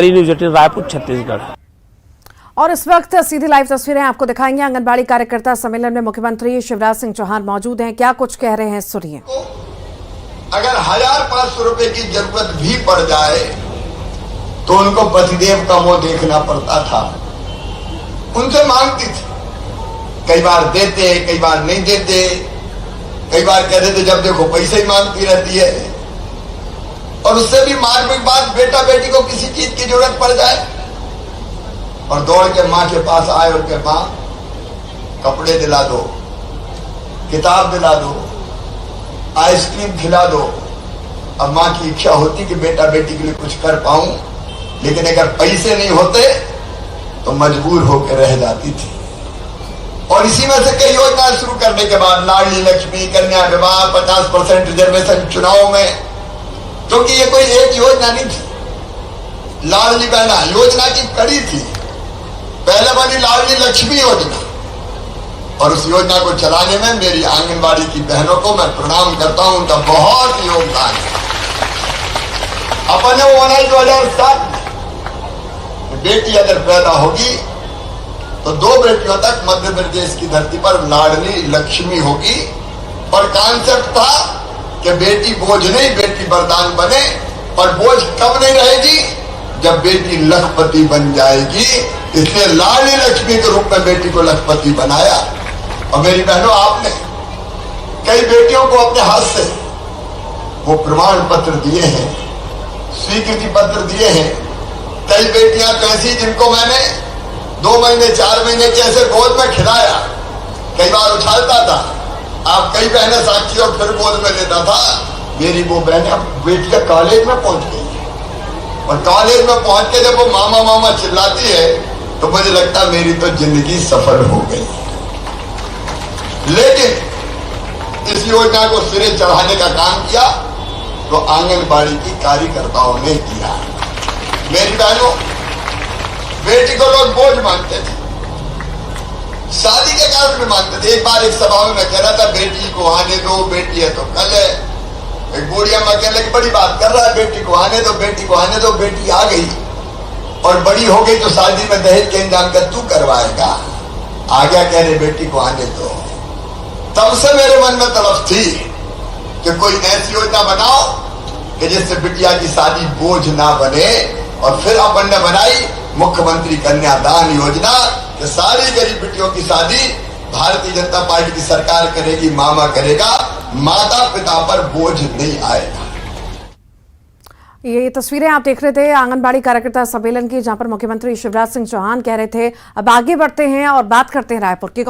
News 18 Raipur Chhattisgarh. और इस वक्त सीधी लाइव तस्वीरें आपको दिखाएंगे। आंगनबाड़ी कार्यकर्ता सम्मेलन में मुख्यमंत्री शिवराज सिंह चौहान मौजूद हैं। क्या कुछ कह रहे हैं, सुनिए। अगर 1500 रुपए की जरूरत भी पड़ जाए तो उनको पतिदेव का मुंह देखना पड़ता था। उनसे मांगती थी, कई बार देते, कई बार नहीं देते, कई बार कहते थे जब देखो पैसे ही मांगती रहती है। और उससे भी मार्मिक बात, बेटा बेटी को किसी चीज की जरूरत पड़ जाए और दौड़ के माँ के पास आए और के माँ कपड़े दिला दो, किताब दिला दो, आइसक्रीम खिला दो। अब माँ की इच्छा होती कि बेटा बेटी के लिए कुछ कर पाऊं, लेकिन अगर पैसे नहीं होते तो मजबूर होकर रह जाती थी। और इसी में से कई योजना शुरू करने के बाद लाडली लक्ष्मी, कन्या विवाह, 50% रिजर्वेशन चुनाव में, क्योंकि ये कोई एक योजना नहीं थी। लाडली बहना योजना की कड़ी थी। पहले बनी लाडली लक्ष्मी योजना, और उस योजना को चलाने में मेरी आंगनबाड़ी की बहनों को मैं प्रणाम करता हूं। उनका बहुत योगदान है। अपने वो बनाई 2007 में बेटी अगर पैदा होगी तो 2 बेटियों तक मध्य प्रदेश की धरती पर लाडली लक्ष्मी होगी। और कॉन्सेप्ट था कि बेटी बोझ नहीं, बेटी वरदान बने। और बोझ कब नहीं रहेगी, जब बेटी लखपति बन जाएगी। इसलिए लाडली लक्ष्मी के रूप में बेटी को लखपति बनाया। और मेरी बहनों, आपने कई बेटियों को अपने हाथ से वो प्रमाण पत्र दिए हैं, स्वीकृति पत्र दिए हैं। कई बेटियां तो ऐसी जिनको मैंने 2 महीने 4 महीने के ऐसे गोद में खिलाया, कई बार उछालता था। आप कई बहनें साक्षी और फिर गोद में लेता था। मेरी वो बहनें बेटियां कॉलेज में पहुंच गई, और कॉलेज में पहुंच के जब वो मामा मामा चिल्लाती है तो मुझे लगता मेरी तो जिंदगी सफल हो गई। लेकिन इस योजना को सिरे चढ़ाने का काम किया तो आंगनबाड़ी की कार्यकर्ताओं ने किया। मेरी बहनों, बेटी को लोग बोझ मानते थे, शादी के कारण भी मानते थे। एक बार एक सभा में मैं कह रहा था बेटी को आने दो, बेटी है तो कल है। एक बूढ़ी अम्मा कहने लगी बड़ी बात कर रहा है, बेटी को आने दो, बेटी को आने दो। बेटी आ गई और बड़ी हो गई तो शादी में दहेज के इंतजाम कर तू करवाएगा। आ गया कहने बेटी को आने दो। तब से मेरे मन में तड़प थी कि कोई ऐसी योजना बनाओ कि जिससे बिटिया की शादी बोझ ना बने। और फिर अपन ने बनाई मुख्यमंत्री कन्यादान योजना कि सारी गरीब बिटियों की शादी भारतीय जनता पार्टी की सरकार करेगी, मामा करेगा, माता पिता पर बोझ नहीं आएगा। ये तस्वीरें आप देख रहे थे आंगनबाड़ी कार्यकर्ता सम्मेलन की, जहां पर मुख्यमंत्री शिवराज सिंह चौहान कह रहे थे। अब आगे बढ़ते हैं और बात करते हैं रायपुर की।